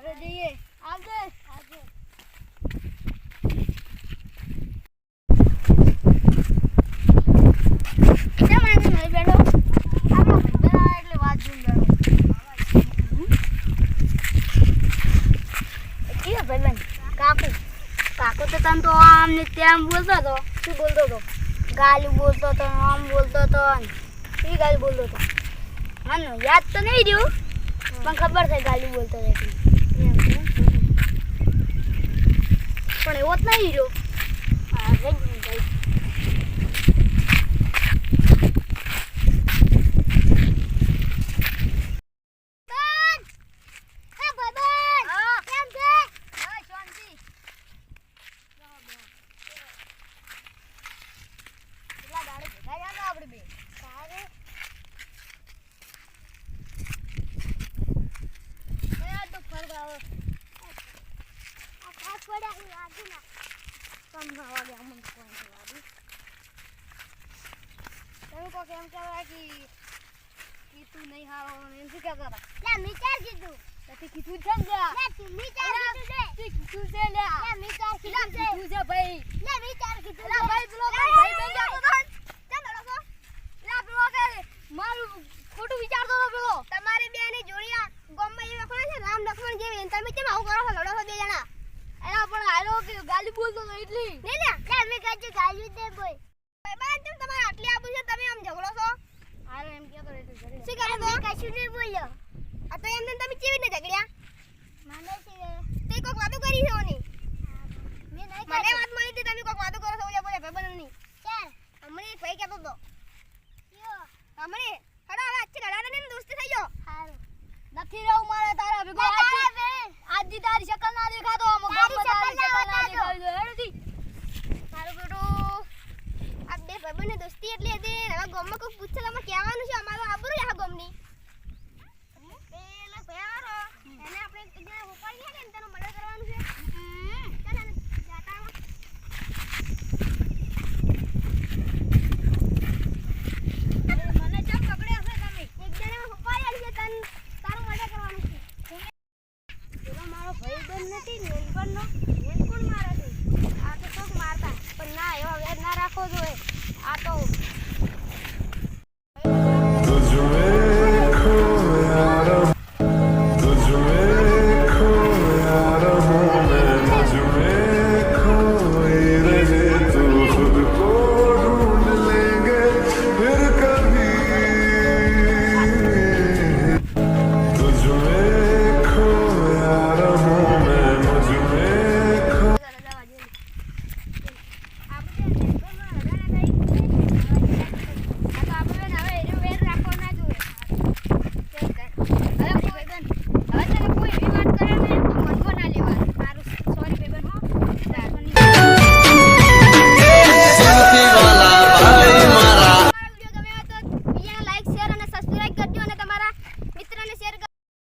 આપણે જઈએ આવજે કેમ આજે નહીં બેઠો આપણો ભાઈ એટલે વાત જોઈને બેઠો કીધો ભાઈબંધ કાકુ તો તને તો આમ ને તેમ બોલતો હતો શું બોલતો હતો ગાલી બોલતો હતો આમ બોલતો હતો એ ગાલી બોલતો હતો મને યાદ તો નહીં રહ્યું પણ ખબર છે ગાલી બોલતો હતો પણ એવો જ નહીં રહ્યો હા ભાઈ તું નહીં હારો એમ શું કહેતા હતા લે મીચાર કીધું તે કીધું છે ને લે તું મીચાર કીધું છે તે કીધું છે લે મીચાર કીધું છે ભાઈ લે મીચાર કીધું લે ભાઈ પેલો ભાઈ બન જતો હતો ચાલ લડો લે પેલો કે મારું ખોટું વિચારતો હતો પેલો તમારી બેની જોડિયા ગોમમાં એ વખણા છે રામ લક્ષ્મણ જેવી તમે કેમ આવું કરો છો લડો છો બે જણા એના પણ હાલો કે ગાલી બોલતો હતો એટલી નહીં લે મે કહેજે ગાલી દે બોય ભાઈ બન તમારે આટલી આબુ છે તમે આમ ઝઘડો છો હાલો એમ કેતો રહેતો શું કરે તો કશું નહીં બોલ્યો આ તો એમને તમે કેવી ને ઝઘડ્યા મને છે તે કોક વાતો કરી છે ઓની મે નહીં મને વાત મળી હતી તમે કોક વાતો કરો છો ઓલે બોલે ભાઈબંધ ની ચાલ હમણે ભાઈ કહેતો તો યો હમણે હડા હવે अच्छी લડાને ને દોસ્તી થઈ ગયો હારું નથી રહું મારે તારા ભેગો આજથી તારી શકલ ના દેખાતો અમ ગોમ તારી શકલ ના દેખાવી હેડતી મારું બેટો આ બે ભાઈબંધ ની દોસ્તી એટલી હતી હવે ગોમમાં કોઈ પૂછે તમે કહેવાનું છે અમારો આબરૂ આ ગોમની પેલા ભયારો એને આપણે એકને ઉપાડી ને તેનો મર્ડર કરવાનું છે ચાલ ને જાટામાં મને જમ પકડે હશે તમે એક જણે ઉપાડી આલી છે તન તારું મર્ડર કરવાનું છે પેલો મારો ભાઈબંધ નથી નેનપણનો નેનપણ મારે છે આ તો કોક મારતા પણ ના એવા વેર ના રાખવો જોઈએ આ તો